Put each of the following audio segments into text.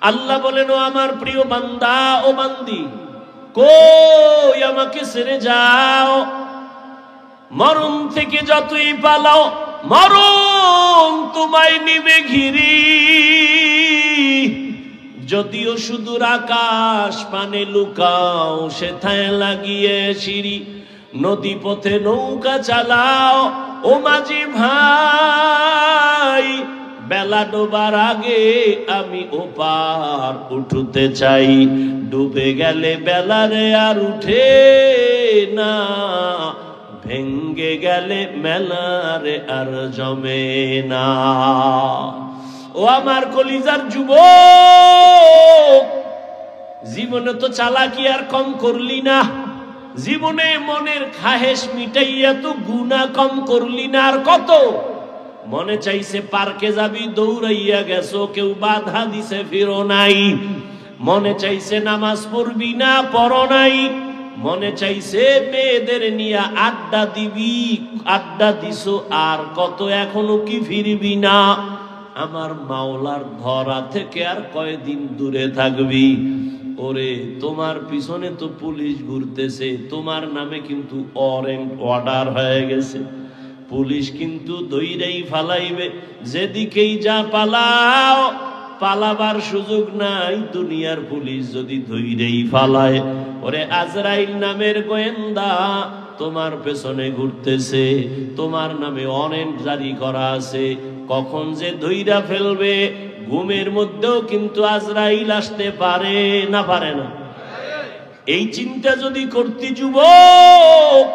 আল্লাহ বলেন, ও আমার প্রিয় বান্দা ও বান্দি, কই আমাকে ছেড়ে যাও? মরণ থেকে যতই পালাও, মরণ তোমায় নিবে ঘিরি। যদিও সুদূর আকাশ পানে লুকাও, সেথায় লাগিয়ে সিঁড়ি। নদী পথে নৌকা চালাও ও মাঝি ভাই, বেলা ডোবার আগে আমি ওপার উঠতে চাই। ডুবে গেলে বেলারে আর উঠে না, ভেঙ্গে গেলে মেলারে আর জমে না। ও আমার কলিজার যুবক, জীবনে তো চালাকি আর কম করলি না, জীবনে মনের খাহেশ মিটাইয়া তো গুনাহ কম করলি না। আর কত মনে চাইছে পার্কে যাবি, দৌড়াইয়া গেছো, কেউ বাধা দিছে ফিরো নাই। মনে চাইছে নামাজ পড়বি না, পড়ো নাই। মনে চাইছে মেয়েদের নিয়ে আড্ডা দিবি, আড্ডা দিছো। আর কত এখনো কি ফিরবি না? আমার মাওলার ধরা থেকে আর কয়দিন দূরে থাকবি? ওরে তোমার পিছনে তো পুলিশ ঘুরতেছে, তোমার নামে কিন্তু ওয়ারেন্ট অর্ডার হয়ে গেছে। পুলিশ কিন্তু দইরাই ফালাইবে, যেদিকেই যা পালাও, পালাবার সুযোগ নাই। দুনিয়ার পুলিশ যদি দইরাই ফালায়, ওরে আজরাইল নামের গোয়েন্দা তোমার পেছনে ঘুরতেছে, তোমার নামে ওয়ারেন্ট জারি করা আছে। কখন যে ধইরা ফেলবে, ঘুমের মধ্যেও কিন্তু আজরাইল আসতে পারে না, পারে না? এই চিন্তা যদি করতে যুবক,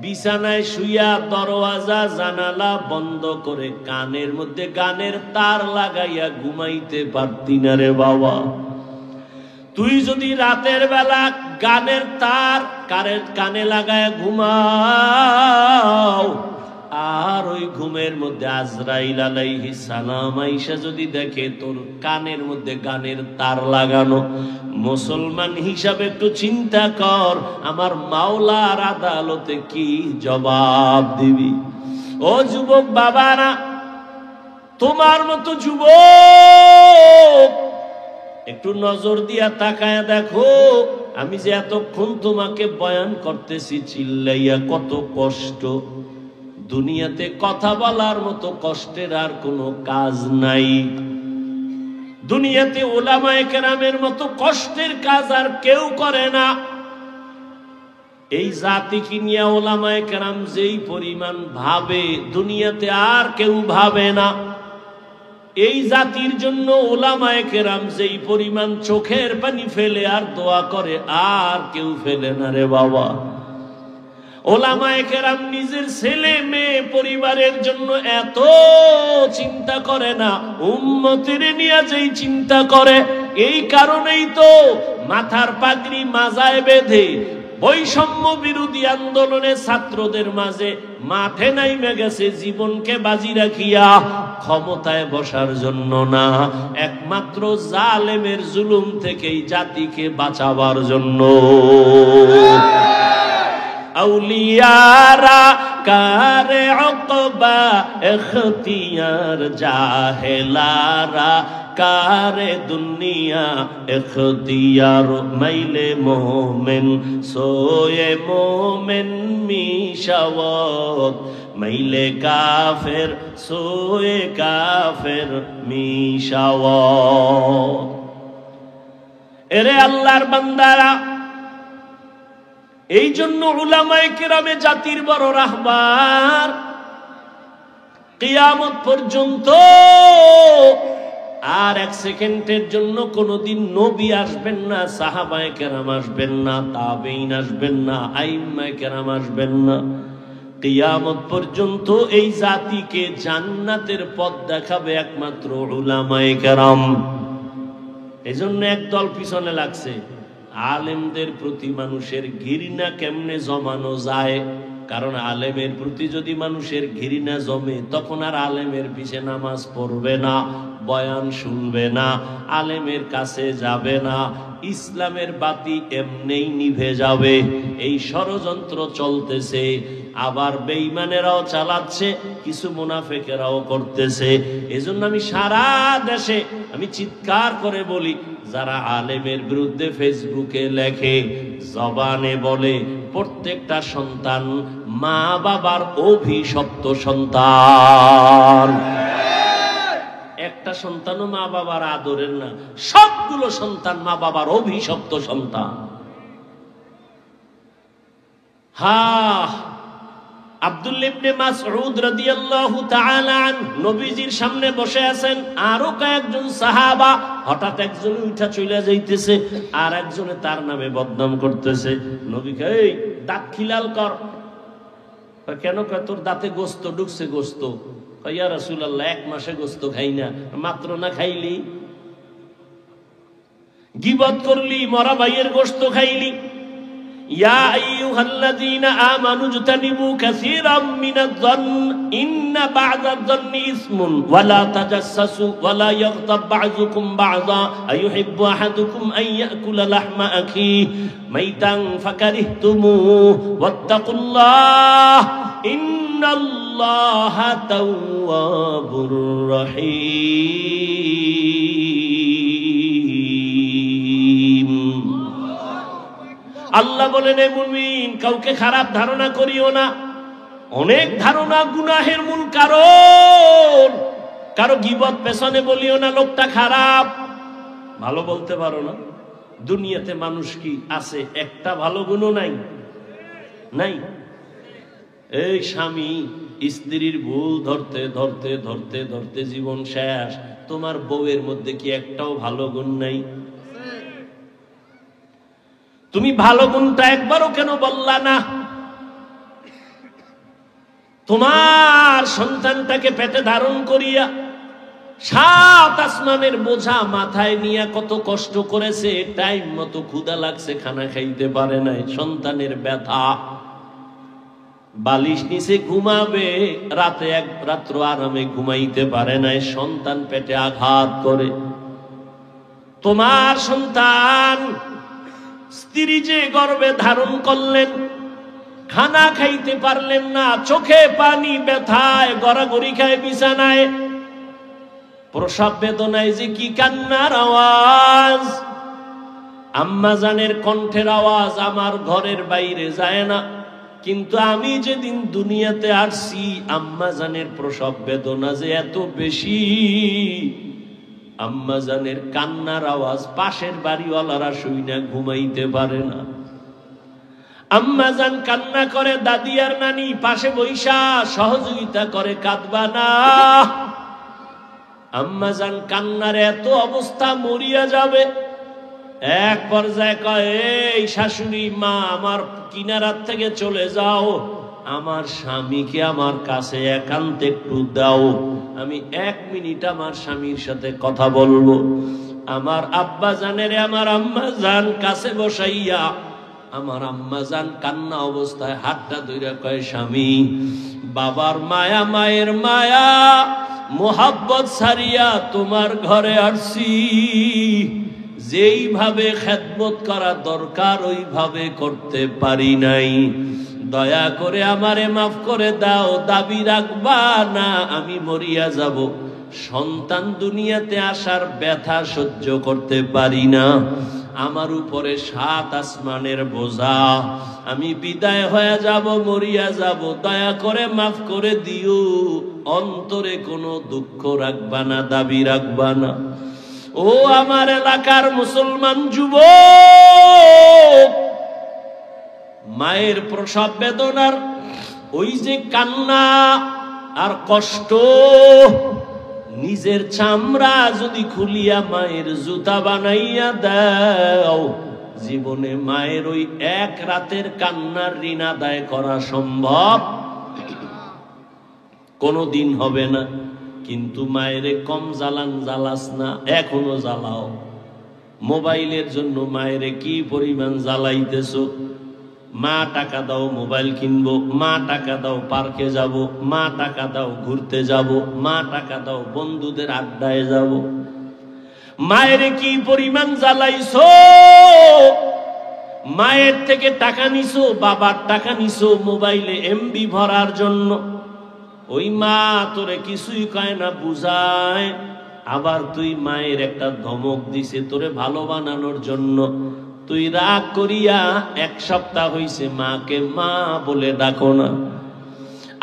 বিছানায় শুইয়া দরওয়াজা জানালা বন্ধ করে কানের মধ্যে গানের তার লাগাইয়া ঘুমাইতে পারতি না রে বাবা। তুই যদি রাতের বেলা গানের তার কানে লাগায় ঘুমাও, আর ওই ঘুমের মধ্যে আজরাইল আলাইহিস সালাম আইসা যদি দেখে তোর কানের মধ্যে গানের তার লাগানো, মুসলমান হিসাবে একটু চিন্তা কর, আমার মাওলার আদালতে কি জবাব দিবি? ও যুবক বাবারা, তোমার মতো যুবক একটু নজর দিয়া তাকায়া দেখো, আমি যে এতক্ষণ তোমাকে বয়ান করতেছি চিল্লাইয়া, কত কষ্ট। দুনিয়াতে কথা বলার মতো কষ্টের আর কোনো কাজ নাই। দুনিয়াতে উলামায়ে কেরামের মতো কষ্টের কাজ আর কেউ করে না। এই জাতিকে নিয়ে উলামায়ে কেরাম যেই পরিমাণ ভাবে, দুনিয়াতে আর কেউ ভাবে না। এই জাতির জন্য উলামায়ে কেরাম যেই পরিমাণ চোখের পানি ফেলে আর দোয়া করে, আর কেউ ফেলে না রে বাবা। উলামায়ে কেরাম নিজের ছেলে মেয়ে পরিবারের জন্য এত চিন্তা করে না, উম্মতের নিয়ে যেই চিন্তা করে। এই কারণেই তো মাথার পাগড়ি মাজায় বেঁধে বৈষম্য বিরোধী আন্দোলনে ছাত্রদের মাঝে মাঠে নাইমে গেছে, জীবনকে বাজি রাখিয়া ক্ষমতায় বসার জন্য না, একমাত্র জালেমের জুলুম থেকেই জাতিকে বাঁচাবার জন্য। আউলিয়ারা কারে উকবা ইখতিয়ার, জাহেলারা কারে দুনিয়া ইখতিয়ার। মাইলে মোমেন সোয়ে মোমেন মিশাওয়াত, মাইলে কাফের সোয়ে কাফের মিশাওয়াত। এরে আল্লাহর বান্দারা, এই জন্য উলামায়ে কেরামে জাতির বড় রাহবার। কিয়ামত পর্যন্ত আর এক সেকেন্ডের জন্য কোনোদিন নবী আসবেন না, সাহাবায়ে কেরাম আসবেন না, তাবেঈন আসবেন না, আইম্মায়ে কেরাম আসবেন না। কিয়ামত পর্যন্ত এই জাতিকে জান্নাতের পথ দেখাবে একমাত্র উলামায়ে কেরাম। এজন্য একদল পিছনে লাগছে, আলেমদের প্রতি মানুষের ঘৃণা কেমনে জমানো যায়। কারণ আলেমের প্রতি যদি মানুষের ঘৃণা জমে, তখন আর আলেমের পিছে নামাজ পড়বে না, বয়ান শুনবে না, আলেমের কাছে যাবে না, ইসলামের বাতি এমনেই নিভে যাবে। এই ষড়যন্ত্র চলতেছে, আবার বেঈমানেরাও চালাচ্ছে, কিছু মুনাফিকেরাও করতেছে। এজন্য আমি সারা দেশে আমি চিৎকার করে বলি, যারা আলেমের বিরুদ্ধে ফেসবুকে লেখে, জবানে বলে, প্রত্যেকটা সন্তান মা বাবার অভিশপ্ত সন্তান। একটা সন্তানও মা বাবার আদরের না, সবগুলো সন্তান মা বাবার অভিশপ্ত সন্তান। আব্দুল্লাহ ইবনে মাসউদ রাদিয়াল্লাহু তাআলা আনহু নবীজির সামনে বসে আছেন, আরো কয়েকজন সাহাবা। হঠাৎ একজন উঠা চলে যাইতেছে, আর একজনে তার নামে বদনাম করতেছে। নবীকে, এই দাঁত খিলাল কর। কেন? কয় তোর দাঁতে গোস্ত ঢুকছে। গোস্ত? ইয়া রাসূলুল্লাহ, 1 মাসে গোস্ত খাই না। মাত্র না খাইলি? গীবত করলি, মরা ভাইয়ের গোস্ত খাইলি। ইয়া আইয়ুহাল্লাযীনা আমানু ইজতানিবু কাসীরাম মিনায-যন্ন ইন্না বা'দায-যন্নি ইসমুন ওয়া লা তাজাসসাসু ওয়া লা ইয়াগতাব বা'যুকুম বা'যা আইয়ুহিব্বু আহাদুকুম আন ইয়াকুলা লাহমা আখিহি মাইতান ফাকারিহতুমুহু ওয়াত্তাকুল্লাহ ইন্নাল্লাহা তাওয়াবুর রহিম। আল্লাহ বলেন, হে মুমিন, কাউকে খারাপ ধারণা করিও না। অনেক ধারণা গুনাহের মূল কারণ। কারো গীবত পেছনে বলিও না লোকটা খারাপ। ভালো বলতে পারো না? দুনিয়াতে মানুষ কি আছে একটা ভালো গুণও নাই? নাই। এই স্বামী স্ত্রীর ভুল ধরতে ধরতে ধরতে ধরতে জীবন শেষ। তোমার বউয়ের মধ্যে কি একটাও ভালো গুণ নাই? তুমি ভালো গুণটা একবারও কেন বললা না? তোমার সন্তানটাকে পেটে ধারণ করিয়া 7 আসমানের বোঝা মাথায় নিয়ে কত কষ্ট করেছে, টাইম মতো ক্ষুধা লাগছে, খানা খাইতে পারে নাই, সন্তানের ব্যথা। বালিশ নিচে ঘুমাবে, রাতে এক রাত্র আরামে ঘুমাইতে পারে নাই, সন্তান পেটে আঘাত করে। তোমার সন্তান স্ত্রী যে গর্ভে ধারণ করলেন, খানা খাইতে পারলেন না, চোখে পানি, ব্যথায় গড়াগড়ি খায় বিছানায়। প্রসব বেদনায় যে কি কান্নার আওয়াজ! আম্মা জানের কণ্ঠের আওয়াজ আমার ঘরের বাইরে যায় না। কিন্তু আমি যেদিন দুনিয়াতে আসছি, আম্মা জানের প্রসব বেদনা যে এত বেশি, আম্মা জানের কান্নার আওয়াজ পাশের বাড়িওয়ালারা শুইনা ঘুমাইতে পারে না। আম্মা জান কান্না করে, দাদি আর নানি পাশে বৈশা সহযোগিতা করে, কাঁদবা না। আম্মা জান কান্নার এত অবস্থা, মরিয়া যাবে। এক পর্যায়ে কয়, এই শাশুড়ি মা, আমার কিনারার থেকে চলে যাও, আমার স্বামীকে আমার কাছে একান্তে একটু দাও, আমি 1 মিনিট আমার স্বামীর সাথে কথা বলবো। আমার আব্বা জানের আমার আম্মা জান কাছে বসাইয়া, আমার আম্মা জান কান্না অবস্থায় হাতটা ধরে কয়, স্বামী, বাবার মায়া, মায়ের মায়া, মোহাব্বত ছাড়িয়া তোমার ঘরে আসছি, যেইভাবে খেদমত করা দরকার ওইভাবে করতে পারি নাই, দয়া করে আমারে মাফ করে দাও, দাবি রাখবা না, আমি মরিয়া যাব। সন্তান দুনিয়াতে আসার ব্যথা সহ্য করতে পারি না, আমার উপরে 7 আসমানের বোঝা, আমি বিদায় হয়ে যাব, মরিয়া যাব, দয়া করে মাফ করে দিও, অন্তরে কোনো দুঃখ রাখবা না, দাবি রাখবা না। ও আমার এলাকার মুসলমান যুবক, মায়ের প্রসব বেদনার ওই যে কান্না আর কষ্ট, নিজের চামড়া যদি খুলিয়া মায়ের জুতা বানাইয়া দাও, জীবনে মায়ের ওই 1 রাতের কান্নার ঋণ আদায় করা সম্ভব কোনদিন হবে না। কিন্তু মায়ের কম জ্বালান জ্বালাস না, এখনো জ্বালাও। মোবাইলের জন্য মায়ের কি পরিমাণ জ্বালাইতেছ, মা টাকা দাও মোবাইল কিনবো, মা টাকা দাও পার্কে যাব, মা টাকা দাও ঘুরতে যাব, মা টাকা দাও বন্ধুদের আড্ডায় যাব। মায়ের কি পরিমাণ জ্বালাইছো? মায়ের থেকে টাকা নিছো, বাবার টাকা নিছো মোবাইলে এমবি ভরার জন্য। ওই মা তোরে কিছুই কয় না, বুঝায়, আবার তুই মায়ের একটা ধমক দিছে তোরে ভালো বানানোর জন্য। তুই রাগ করিয়া 1 সপ্তাহ হইছে মাকে মা বলে ডাকো না।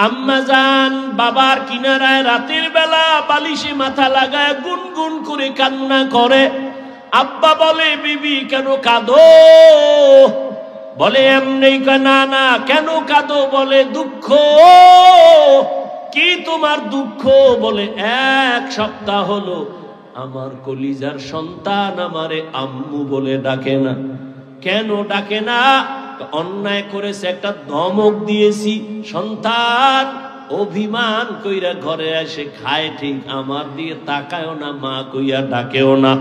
আম্মা জান বাবার কিনারায় রাতের বেলা বালিশে মাথা লাগায় গুনগুন করে কান্না করে। আব্বা বলে, বিবি কেন কাঁদো? বলে এমনি। না না, কেন কাঁদো? বলে দুঃখ। কি তোমার দুঃখ? বলে 1 সপ্তাহ হলো আমার কলিজার সন্তান আমারে আম্মু বলে ডাকে না। কেন ডাকে না? অন্যায় করেছে, একটা ধমক দিয়েছি। সন্তান অভিমান কইরা ঘরে এসে খায় ঠিক, আমার দিয়ে তাকায়ও না, মা কইয়া ডাকেও না।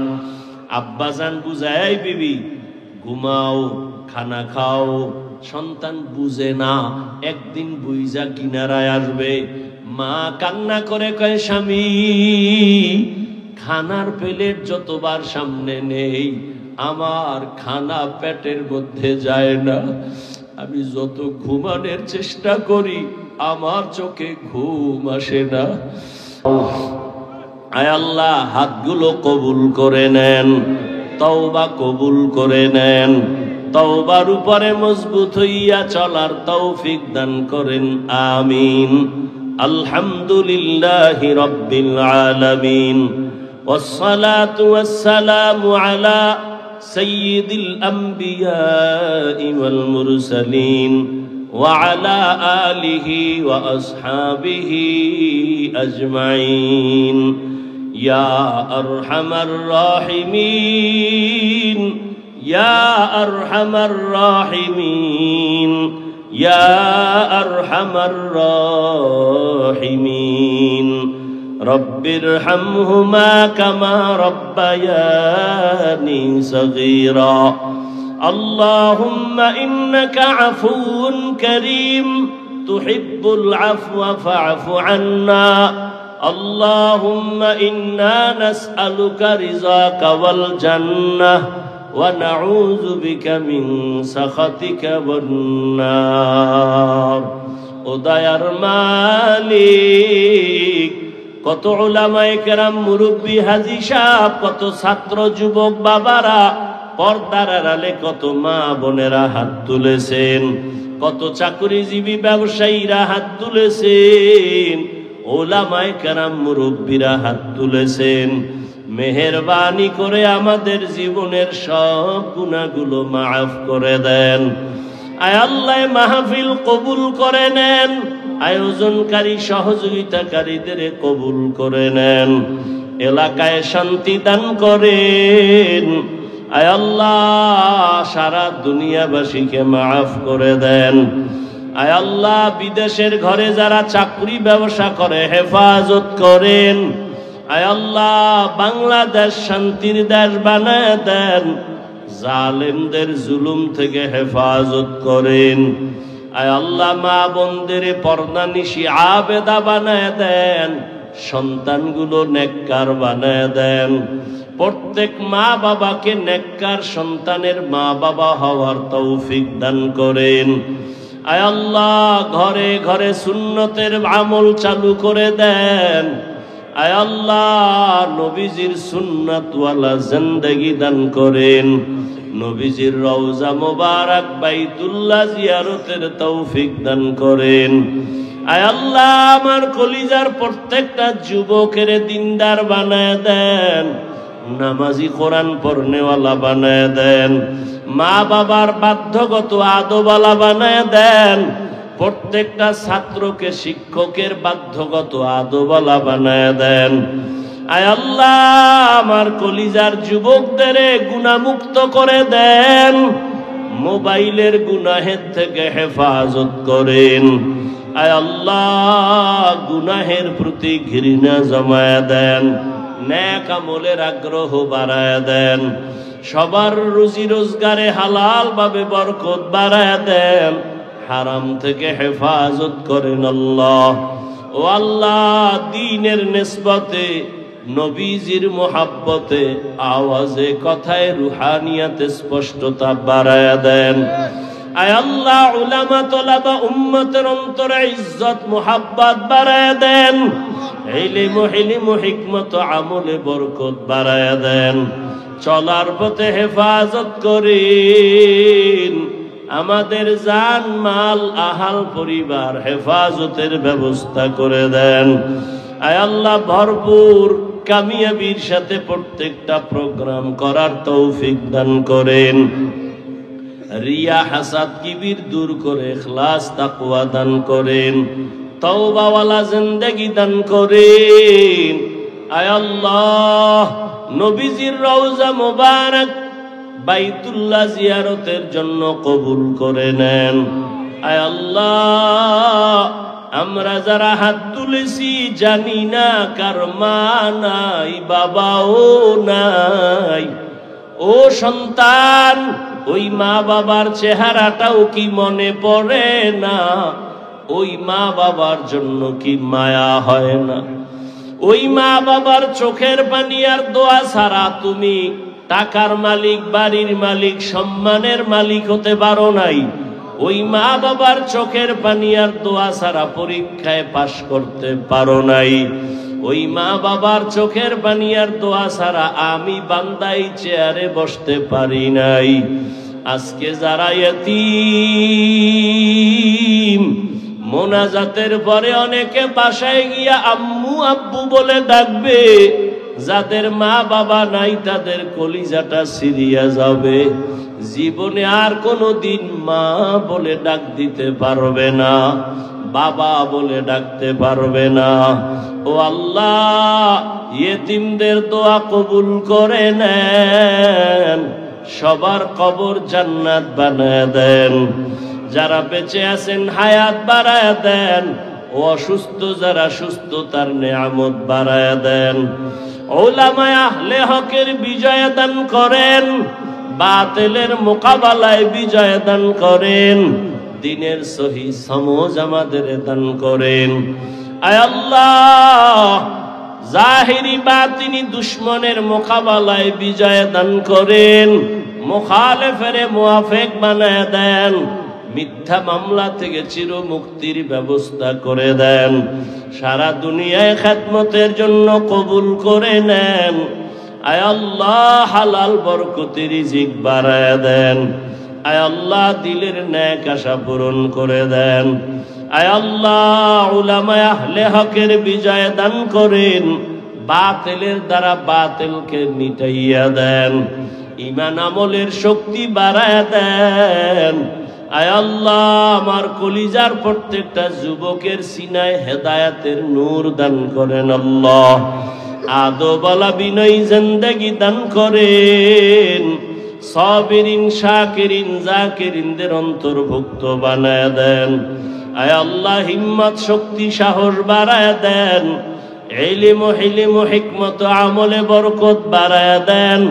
আব্বাজান বুঝায়, বিবি ঘুমাও, খানা খাও। সন্তান বুঝে না, একদিন বুইজা কিনারায় আসবে। মা কান্না করে কয়, স্বামী খানার প্লেট যতবার সামনে নেই আমার খানা পেটের মধ্যে যায় না। আমি যত ঘুমানোর চেষ্টা করি আমার চোখে ঘুম আসে না। আয় আল্লাহ, হাতগুলো কবুল করে নেন, তওবা কবুল করে নেন। তওবার উপরে মজবুত হইয়া চলার তৌফিক দান করেন, আমিন। আলহামদুলিল্লাহি রাব্বিল আলামিন। والصلاة والسلام على سيد الأنبياء والمرسلين وعلى آله وأصحابه أجمعين يا أرحم الراحمين يا أرحم الراحمين يا أرحم الراحمين رب ارحمهما كما ربياني صغيرا اللهم إنك عفو كريم تحب العفو فاعف عنا اللهم إنا نسألك رضاك والجنة ونعوذ بك من سخطك والنار ও দয়ার মালিক কত উলামায়ে কেরাম মুরব্বি হাজী সাহেব কত ছাত্র যুবক বাবারা পর্দার আড়ালে কত মা বোনেরা হাত তুলেছেন কত চাকরিজীবী ব্যবসায়ীরা হাত তুলেছেন উলামায়ে কেরাম মুরব্বিরা হাত তুলেছেন মেহেরবানি করে আমাদের জীবনের সব গুনাহগুলো মাফ করে দেন আয় আল্লাহ মাহফিল কবুল করে নেন আয়োজনকারী সহযোগিতাকারীদের কবুল করে নেন এলাকায় শান্তি দান করেন আয় আল্লাহ সারা দুনিয়াবাসীকে মাফ করে দেন আয় আল্লাহ বিদেশের ঘরে যারা চাকরি ব্যবসা করে হেফাজত করেন আয় আল্লাহ বাংলাদেশ শান্তির দেশ বানায় দেন জালেমদের জুলুম থেকে হেফাজত করেন আয় আল্লাহ মা বোনদের পর্দানিশি আবেদা বানায় দেন সন্তানগুলো নেককার বানায় দেন প্রত্যেক মা বাবাকে নেককার সন্তানের মা বাবা হওয়ার তৌফিক দান করেন আয় আল্লাহ ঘরে ঘরে সুন্নতের আমল চালু করে দেন আয় আল্লাহ নবীজির সুন্নাতওয়ালা জিন্দেগি দান করেন নবীজির রওজা মোবারক বাইতুল্লাহ জিয়ারতের তৌফিক দান করেন আয় আল্লাহ আমার কলিজার প্রত্যেকটা যুবকের দিনদার বানায় দেন নামাজি কোরআন পড়নেওয়ালা বানায় দেন মা বাবার বাধ্যগত আদবওয়ালা বানায় দেন প্রত্যেকটা ছাত্রকে শিক্ষকের বাধ্যগত আদবওয়ালা বানায় দেন আয় আল্লাহ আমার কলিজার যুবকদের গুনাহমুক্ত করে দেন মোবাইলের গুনাহের থেকে হেফাজত করেন আয় আল্লাহ গুনাহের প্রতি ঘৃণা জমায় দেন নেক আমলের আগ্রহ বাড়ায় দেন সবার রুজি রোজগারে হালাল ভাবে বরকত বাড়ায়া দেন, হারাম থেকে হেফাজত করেন আল্লাহ। ও আল্লাহ, দ্বীনের নিসবতে, নবীজির মোহাব্বতে, আওয়াজে কথায় রুহানিয়াতে স্পষ্টতা বাড়ায়া দেন। আয় আল্লাহ, উলামা তোলাবা উম্মতের অন্তরে ইজ্জত মোহাব্বত বাড়ায়া দেন, ইলম হিকমত আমলে বরকত বাড়ায়া দেন। চলার পথে হেফাজত করেন, আমাদের জান মাল আহাল পরিবার হেফাজতের ব্যবস্থা করে দেন। আয় আল্লাহ, ভরপুর কামিয়াবির সাথে প্রত্যেকটা প্রোগ্রাম করার তৌফিক দান করেন। রিয়া হাসাদ কিবির দূর করে ইখলাস তাকওয়া দান করেন। তওবাওয়ালা জিন্দেগি দান করেন। আয় আল্লাহ, নবীজির রওজা মুবারক বাইতুল্লাহ জিয়ারতের জন্য কবুল করে নেন। আয় আল্লাহ, আমরা যারা হাত তুলেছি জানি না কার মা নাই, বাবাও নাই। ও সন্তান, ওই মা বাবার চেহারাটাও কি মনে পড়ে না? ওই মা বাবার জন্য কি মায়া হয় না? ওই মা বাবার চোখের পানি আর দোয়া ছাড়া তুমি টাকার মালিক, বাড়ির মালিক, সম্মানের মালিক হতে পারো নাই। ওই মা বাবার চোখের পানি আর দোয়া ছাড়া পরীক্ষায় পাশ করতে পারো নাই। ওই মা বাবার চোখের পানি আর দোয়া ছাড়া আমি বান্দাই চেয়ারে বসতে পারি নাই। আজকে যারা ইয়তীম, মোনাজাতের পরে অনেকে বাসায় গিয়া আম্মু আব্বু বলে ডাকবে, যাদের মা বাবা নাই তাদের কলিজাটা ছিঁড়িয়া যাবে। জীবনে আর কোনোদিন মা বলে ডাক দিতে পারবে না, বাবা বলে ডাকতে পারবে না। ও আল্লাহ, ইয়েতিমদের দোয়া কবুল করে নেন, সবার কবর জান্নাত বানায় দেন। যারা বেঁচে আছেন হায়াত বাড়ায় দেন, ও অসুস্থ যারা সুস্থতার নেয়ামত বাড়ায় দেন। উলামায়ে আহলে হকের বিজয় দান করেন, বাতিলের মোকাবেলায় বিজয় দান করেন, দ্বীনের সহি সমঝ আমাদের দান করেন। আয় আল্লাহ, জাহিরি বাতিনি দুশ্মনের মোকাবেলায় বিজয় দান করেন, মুখালেফের মুআফিক বানায় দেন, মিথ্যা মামলা থেকে চির মুক্তির ব্যবস্থা করে দেন। সারা দুনিয়ায় খেদমতের জন্য কবুল করে নেন। আয় আল্লাহ, হালাল বরকতি রিজিক বাড়ায় দেন। আয় আল্লাহ, দিলের নেক আশা পূরণ করে দেন। আয় আল্লাহ, উলামায়ে আহলে হকের বিজয় দান করেন, বাতিলের দ্বারা বাতিলকে মিটাইয়া দেন, ঈমান আমলের শক্তি বাড়ায় দেন। আয় আল্লাহ, আমার কলিজার প্রত্যেকটা যুবকের সিনায় হেদায়েতের নূর দান করেন। আল্লাহ, আদবওয়ালা বিনয়ী জিন্দেগি দান করেন। সাবিরিন, শাকিরিন, জাকিরিনদের অন্তর্ভুক্ত বানায় দেন। আয় আল্লাহ, হিম্মত, শক্তি, সাহস বাড়ায় দেন। ইলম হিকমত আমলে বরকত বাড়ায় দেন।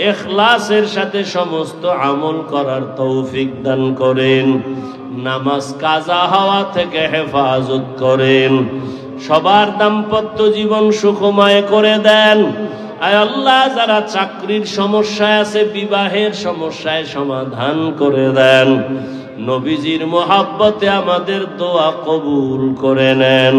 ইখলাসের সাথে সমস্ত আমল করার তৌফিক দান করেন। নামাজ কাজা হওয়া থেকে হেফাজত করেন। সবার দাম্পত্য জীবন সুখময় করে দেন। আয় আল্লাহ, যারা চাকরির সমস্যায় আছে, বিবাহের সমস্যায় সমাধান করে দেন। নবীজির মোহাব্বতে আমাদের দোয়া কবুল করে নেন।